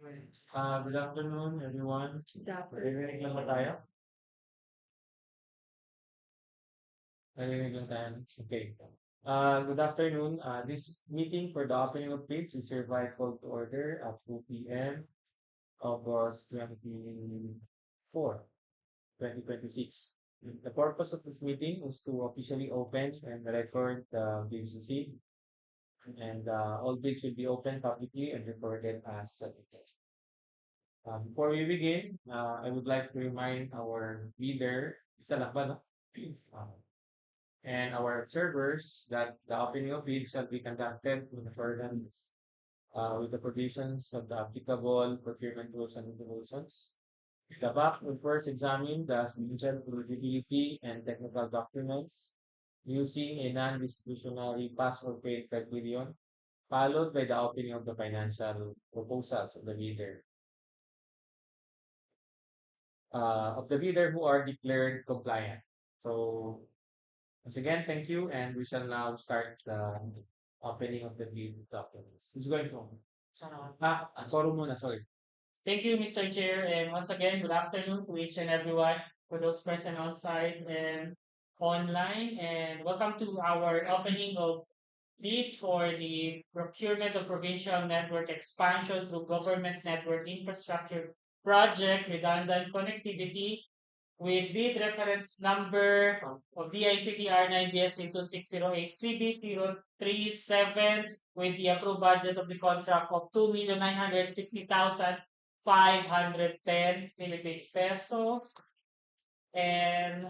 Good afternoon, everyone. Narinig lang ba tayo? Narinig lang tayo. Okay. Good afternoon. This meeting for the opening of bids is hereby called to order at 2 p.m. August 2026. The purpose of this meeting is to officially open and record the bids received, and all bids will be opened publicly and recorded as submitted. Before we begin, I would like to remind our leader, isa lang ba, no? Uh, and our observers that the opening of bids shall be conducted in accordance with the provisions of the applicable procurement rules and regulations. The BAC will first examine the substantial eligibility and technical documents using a non-discretionary pass or fail criterion, followed by the opening of the financial proposals of the bidder. Of the bidder who are declared compliant. So once again, thank you, and we shall now start the opening of the bid documents. Who's going to? Quorum muna, sorry. Thank you, Mr. Chair, and once again, good afternoon to each and everyone, for those present on site and online, and welcome to our opening of bid for the procurement of provincial network expansion through government network infrastructure project redundant connectivity with bid reference number of DICT R9 BST 2608 CB037 with the approved budget of the contract of 2,960,510 Philippine pesos. And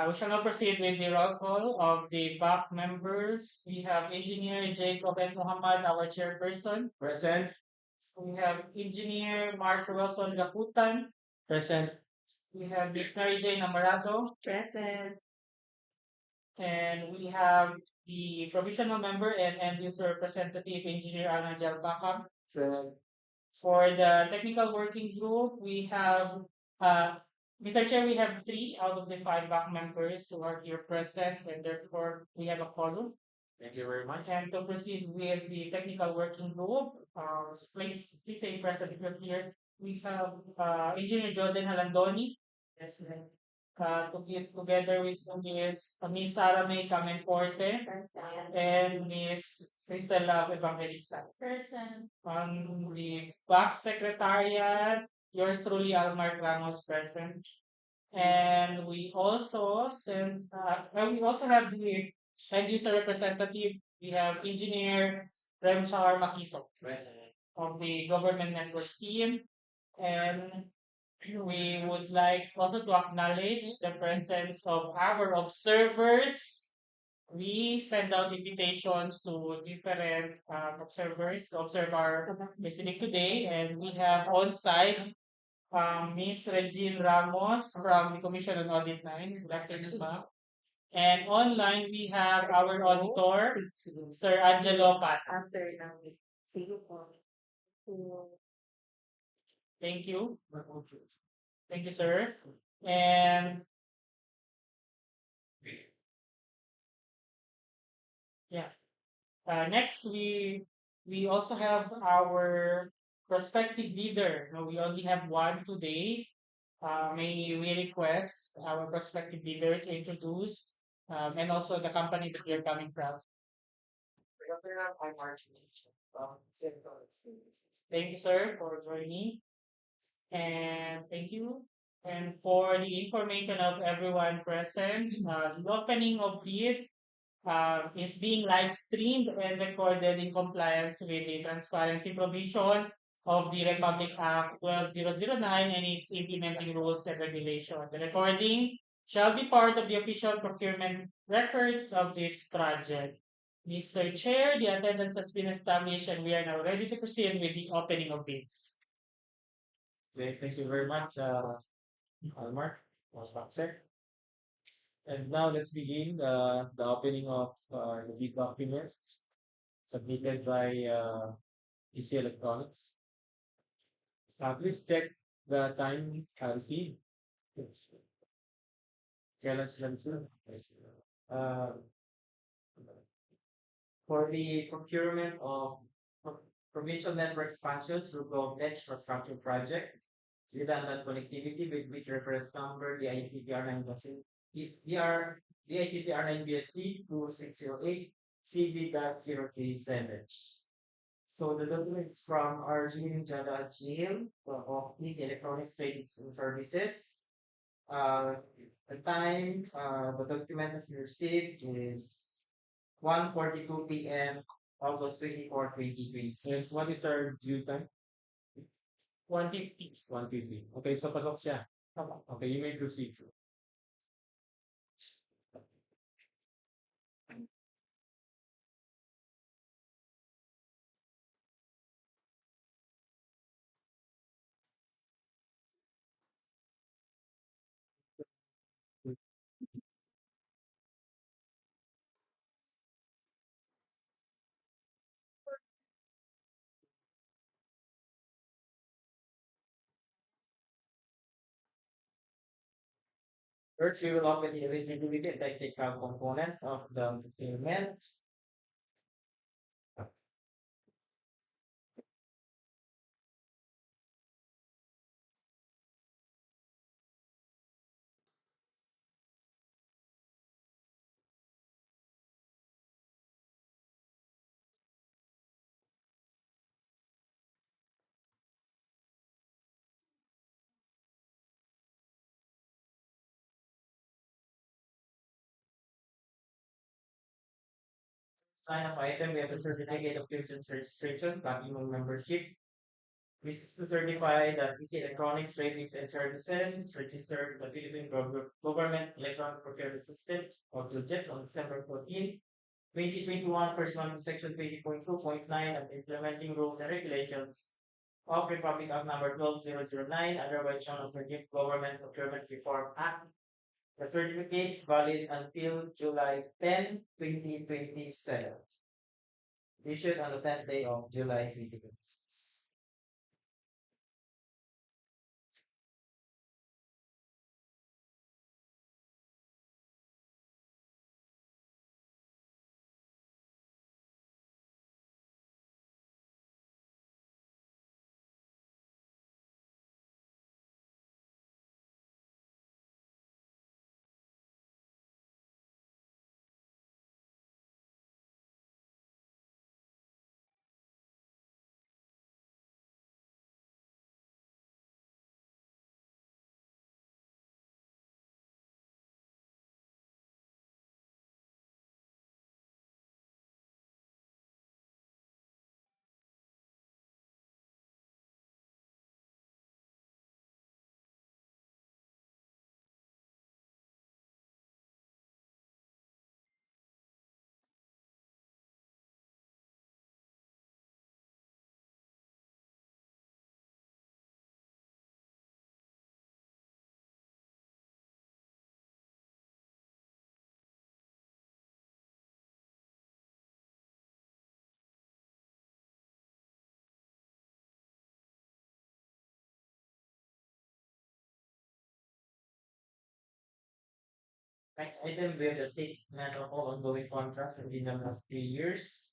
we shall now proceed with the roll call of the BAC members. We have Engineer Jacob and Muhammad, our chairperson. Present. We have Engineer Mark Wilson Gaputan. Present. We have Miss Mary Jane Amarazo. Present. And we have the provisional member and end user representative, Engineer Arnajal Bakam. Present. For the technical working group, we have, Mr. Chair, we have 3 out of the 5 BAC members who are here present, and therefore we have a quorum. Thank you very much. And to proceed with the technical working group, please say present if you're here. We have Engineer Jordan Halandoni. Yes, together with Miss Sara May Camenforte Present. and Miss Cristela Evangelista. Present. On the back secretariat, yours truly, Almar Ramos, present. And we also have the end user representative. We have Engineer Remshar Makiso Present. of the government network team. And we would like also to acknowledge the presence of our observers. We send out invitations to different observers to observe our listening today, and we have on site Ms. Regine Ramos from the Commission on Audit 9. Good afternoon, ma'am. And online we have our auditor, Sir Angelo Pat. After namin. Sige po. Thank you. Thank you, sir. And yeah. Next, we also have our prospective bidder. No, we only have one today. May we request our prospective bidder to introduce and also the company that you're coming from. Thank you, sir, for joining. And thank you. And for the information of everyone present, the opening of bid is being live streamed and recorded in compliance with the transparency provision of the Republic Act 12009 and its implementing rules and regulations. The recording shall be part of the official procurement records of this project. Mr. Chair, the attendance has been established and we are now ready to proceed with the opening of bids. Thank you very much, Almar. Sir. And now let's begin the opening of the bid documents submitted by EC Electronics. Please check the time received. Okay, let's uh, for the procurement of provincial network expansion through GovNet infrastructure project, redundant connectivity with which reference number DICTR9 DR DICTR9 BST 2608 CD.037. So the documents from Arjun Jada Jail of East Electronics Trading and Services. Uh, the time the document has been received is 1:42 p.m. August 24, 2026. Yes. What is our due time? 150. 1:50. Okay, so pasok siya. Okay, you may proceed. First, we will open the eligibility and technical component of the document. Sign up item, we have a certificate of business registration, platinum membership. This is to certify that PC Electronics Ratings and Services is registered with the Philippine Government Electronic Procurement System or GovNet on December 14, 2021, pursuant to Section 20.2.9 of the Implementing Rules and Regulations of Republic Act Number 12009, otherwise known as the Government Procurement Reform Act. The certificate is valid until July 10, 2027. Issued on the 10th day of July 2026. Next item, we have the statement of all ongoing contracts within the last 3 years.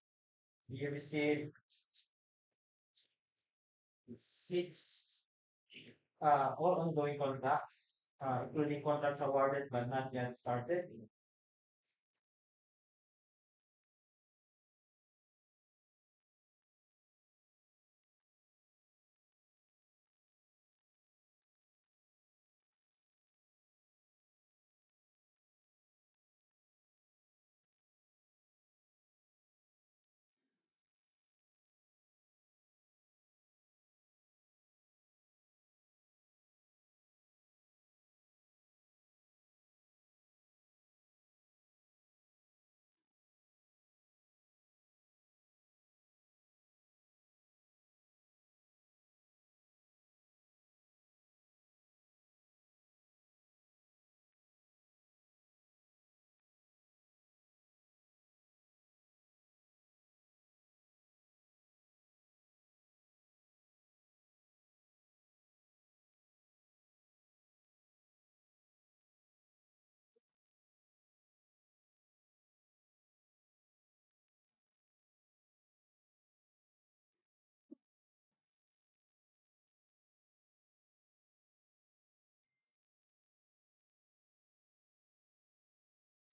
We received six all ongoing contracts, including contracts awarded but not yet started.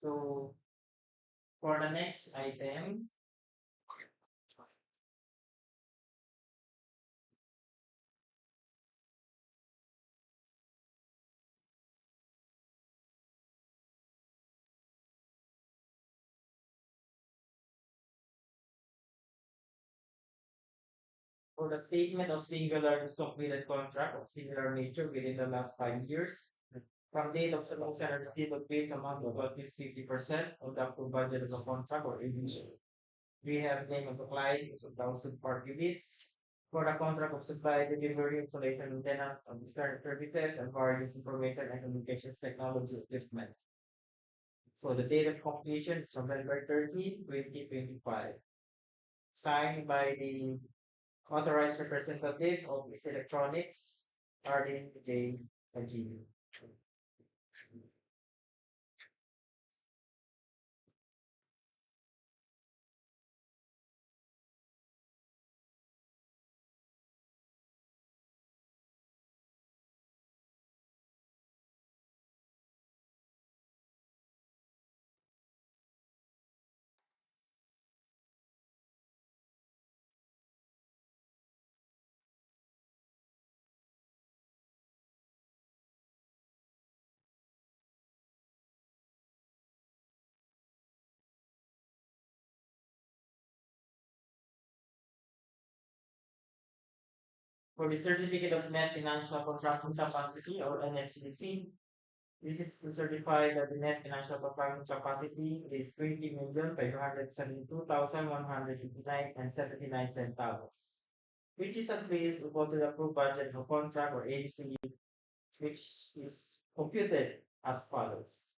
So for the next item, for the statement of singular completed contract of similar nature within the last 5 years, from date of submission and receipt of bids amount of at least 50% of the approved budget of the contract or even we have name of the client, thousand party list for the contract of supply, delivery, installation, maintenance of the current services and various information and communications technology equipment. So the date of completion is November 30, 2025. Signed by the authorized representative of this electronics, Arlene J. Ajib. For the certificate of net financial contracting capacity or NFCC, this is to certify that the net financial contracting capacity is 20,572,159.79 which is at least equal to the approved budget for contract or ABC, which is computed as follows.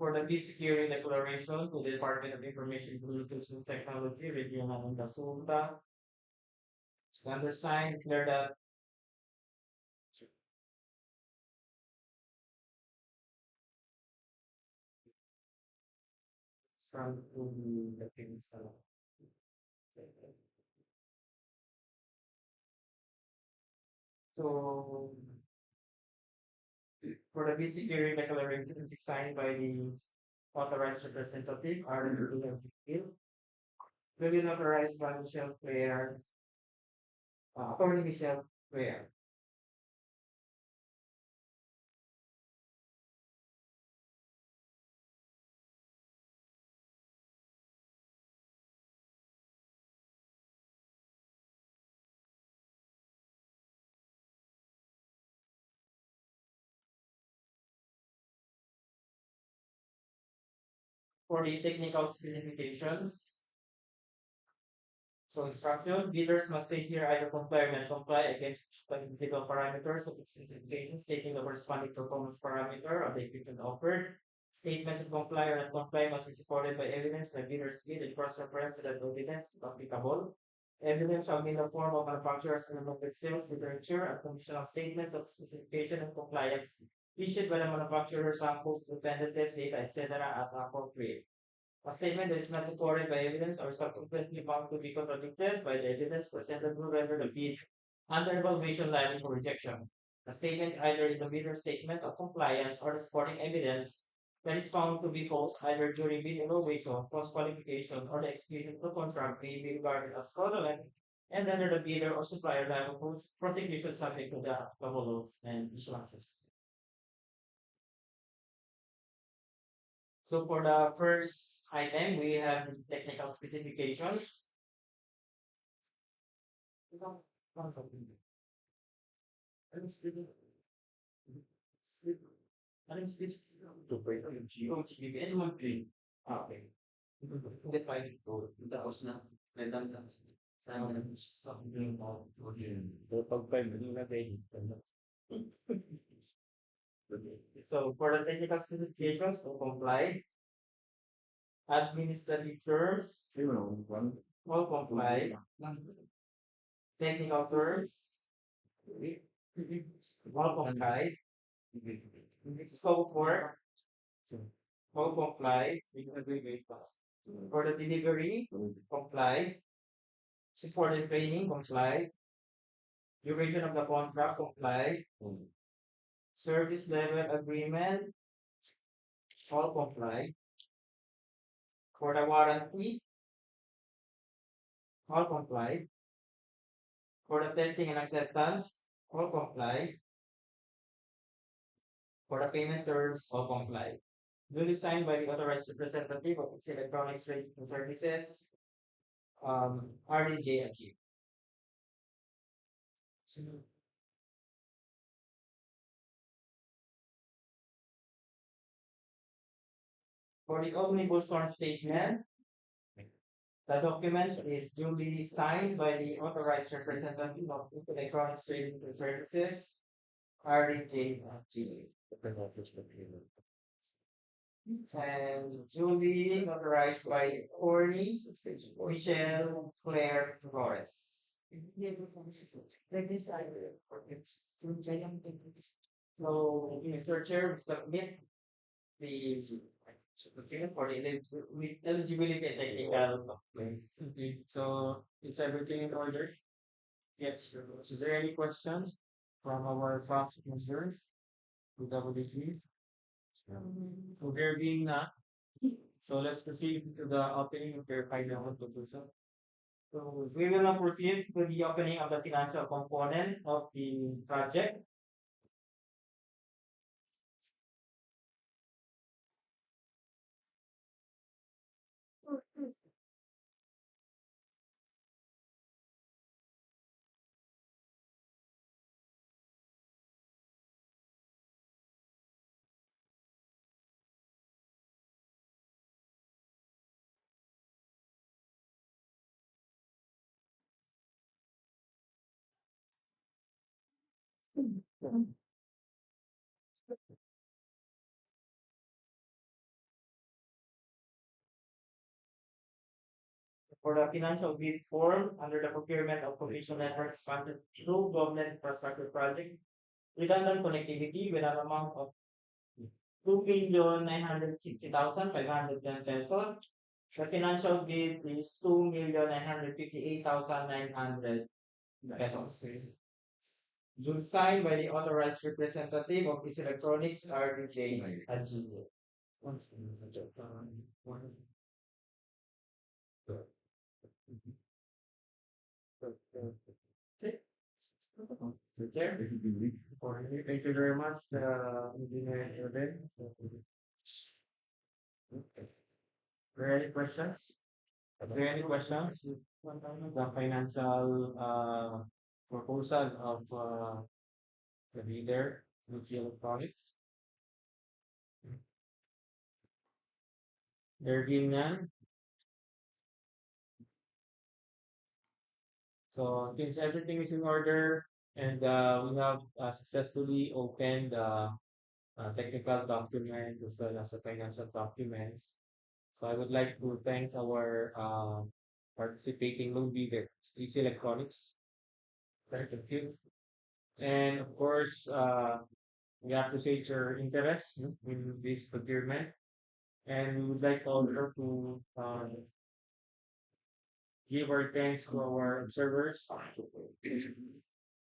For the bid securing declaration to the Department of Information Communications Technology, Regional and Sulta, undersigned, declare that it's from to the Provincial. So for the bid securing declaration, it's signed by the authorized representative, R. Will be notarized by Michelle Claire, Attorney Michelle Claire. For the technical specifications, so instruction, bidders must state here either comply or non-comply against technical parameters of its specifications, stating the corresponding performance parameter of the equipment offered. Statements of comply or non-comply must be supported by evidence by bidders bid and cross-reference that evidence is applicable. Evidence shall be in the form of manufacturer's unlimited sales literature and conditional statements of specification and compliance issued by the manufacturer, samples, defendant test data, etc. as appropriate. A statement that is not supported by evidence or subsequently found to be contradicted by the evidence presented will render the bid under evaluation liable for rejection. A statement either in the bidder statement of compliance or the supporting evidence that is found to be false either during bid evaluation, cross qualification, or the execution of the contract may be regarded as fraudulent and render the bidder or supplier liable for prosecution subject to the applicable laws and issuances. So for the first item, we have technical specifications. Okay. Hindi pa ito. Tapos na. Nagdanda. Pero pag 5 hindi na tayo. So for the technical specifications to comply, administrative terms, all comply, technical terms, all comply, scope work, all comply, for the delivery, comply, support and training, comply, duration of the contract, comply, service level agreement, all comply, for the warranty, all comply, for the testing and acceptance, all comply, for the payment terms, all comply. Duly signed by the authorized representative of its electronics rating services, RDJ and Q. For the omnibus sworn statement, the document is duly signed by the authorized representative of electronics trading services, RDJ and G. And duly authorized by attorney Michelle Claire Flores. So, Mr. Chair, we submit the document for the eligibility and technical documents. Okay, so is everything in order? Yes. Is there any questions from our staff concerns with WDG? So there being none, so let's proceed to the opening of your final proposal. So we will now proceed to the opening of the financial component of the project. For the financial bid form under the procurement of provincial networks funded through GovNet infrastructure project, redundant connectivity with an amount of 2,960,510 pesos. The financial bid is 2,958,900 pesos. Duly signed by the authorized representative of this electronics, RDJ and G. Chair, thank you very much, Engineer Urban. Are there any questions? Is there any questions? The financial proposal of the leader, Lucy Electronics. There being none. So since everything is in order and we have successfully opened the technical document as well as the financial documents. So I would like to thank our participating loan bidder, Easy Electronics. Thank you. And of course, we appreciate your interest in this procurement. And we would like also to give our thanks to our observers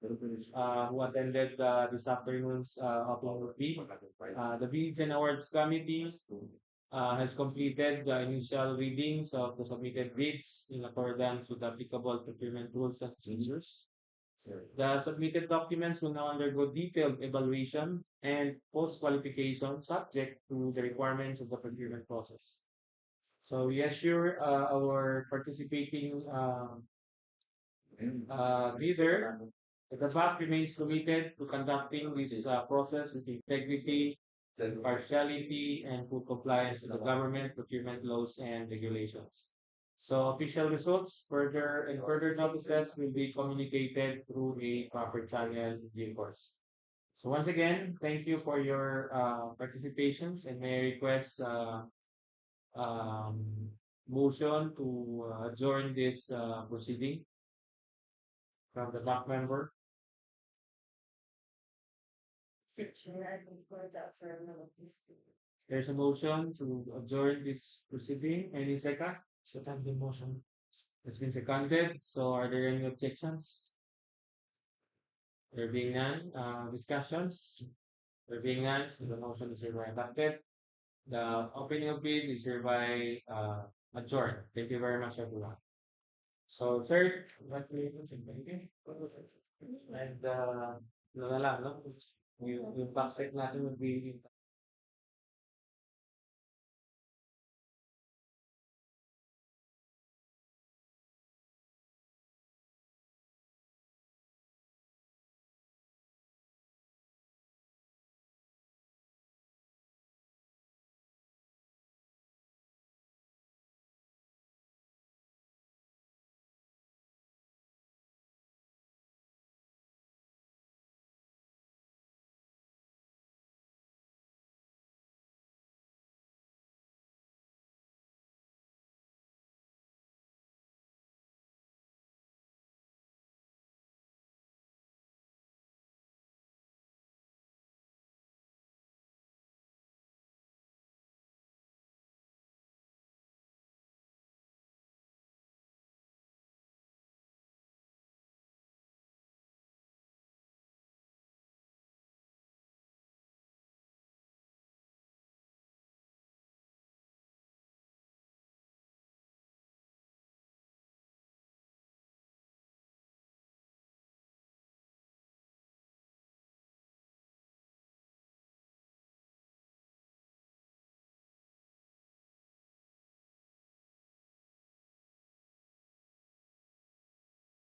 who attended this afternoon's opening meeting. The Bids and Awards Committee has completed the initial readings of the submitted bids in accordance with applicable procurement rules and procedures. The submitted documents will now undergo detailed evaluation and post-qualification subject to the requirements of the procurement process. So we assure our participating bidder that the bank remains committed to conducting this process with integrity, impartiality, and full compliance with the government procurement laws and regulations. So official results further notices will be communicated through a proper channel in due course. So once again, thank you for your participations, and may I request um, motion to adjourn this proceeding from the bank member. There's a motion to adjourn this proceeding. Any second? Second the motion. It's been seconded. So are there any objections? There being none, discussions? There being none, so the motion is hereby adopted. The opening of bid is hereby adjourned. Thank you very much, everyone. So third, what we and na lang, no? Yung backside natin would be